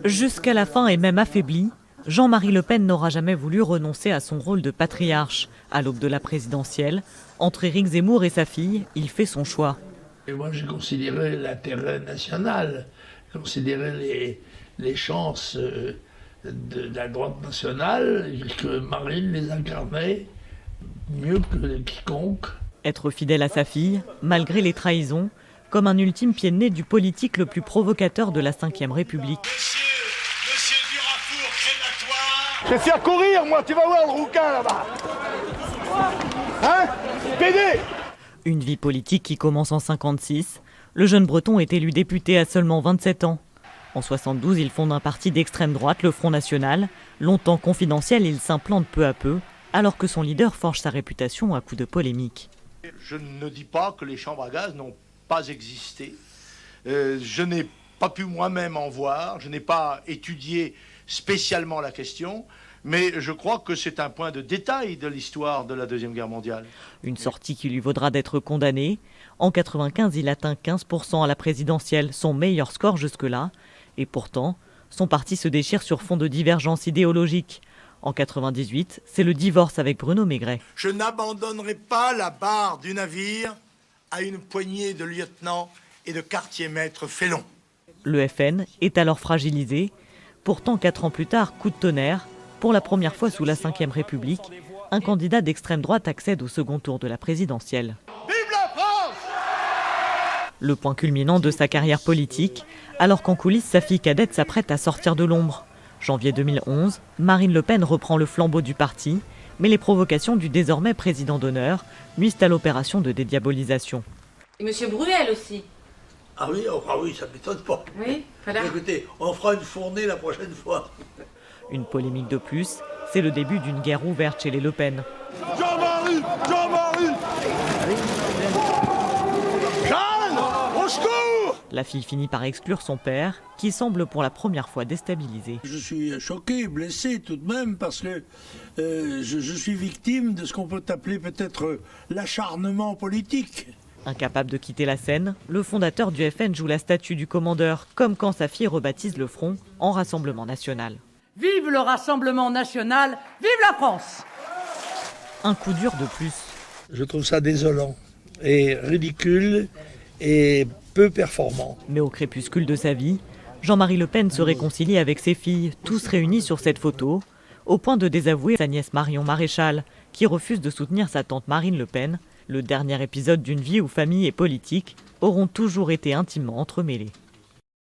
Jusqu'à la fin et même affaibli, Jean-Marie Le Pen n'aura jamais voulu renoncer à son rôle de patriarche. À l'aube de la présidentielle, entre Éric Zemmour et sa fille, il fait son choix. Et moi, j'ai considéré l'intérêt national, considéré les chances de la droite nationale, que Marine les incarnait mieux que quiconque. Être fidèle à sa fille, malgré les trahisons, comme un ultime pied de nez du politique le plus provocateur de la Ve République. Monsieur Durafour, crématoire. Je vais faire courir, moi, tu vas voir le rouquin là-bas. Hein? PD! Une vie politique qui commence en 1956. Le jeune Breton est élu député à seulement 27 ans. En 1972, il fonde un parti d'extrême droite, le Front National. Longtemps confidentiel, il s'implante peu à peu, alors que son leader forge sa réputation à coups de polémiques. Je ne dis pas que les chambres à gaz n'ont pas existé. Je n'ai pas pu moi-même en voir, je n'ai pas étudié spécialement la question, mais je crois que c'est un point de détail de l'histoire de la Deuxième Guerre mondiale. Une sortie qui lui vaudra d'être condamné. En 1995, il atteint 15% à la présidentielle, son meilleur score jusque-là. Et pourtant, son parti se déchire sur fond de divergences idéologiques. En 1998, c'est le divorce avec Bruno Maigret. Je n'abandonnerai pas la barre du navire à une poignée de lieutenants et de quartiers-maîtres félons. Le FN est alors fragilisé. Pourtant, 4 ans plus tard, coup de tonnerre. Pour la première fois sous la Ve République, un candidat d'extrême droite accède au second tour de la présidentielle. Vive la France! Le point culminant de sa carrière politique, alors qu'en coulisses, sa fille cadette s'apprête à sortir de l'ombre. Janvier 2011, Marine Le Pen reprend le flambeau du parti, mais les provocations du désormais président d'honneur nuisent à l'opération de dédiabolisation. Et Monsieur Bruel aussi. Ah oui, ça ne m'étonne pas. Oui, voilà. Écoutez, on fera une fournée la prochaine fois. Une polémique de plus, c'est le début d'une guerre ouverte chez les Le Pen. Jean-Marie! Jean-Marie! Jeanne! Au secours! La fille finit par exclure son père, qui semble pour la première fois déstabilisé. Je suis choqué, blessé tout de même, parce que je suis victime de ce qu'on peut appeler peut-être l'acharnement politique. Incapable de quitter la scène, le fondateur du FN joue la statue du commandeur, comme quand sa fille rebaptise le front en Rassemblement National. Vive le Rassemblement National, vive la France! Un coup dur de plus. Je trouve ça désolant et ridicule et peu performant. Mais au crépuscule de sa vie, Jean-Marie Le Pen se réconcilie avec ses filles, tous réunis sur cette photo, au point de désavouer sa nièce Marion Maréchal, qui refuse de soutenir sa tante Marine Le Pen, le dernier épisode d'une vie où famille et politique auront toujours été intimement entremêlés.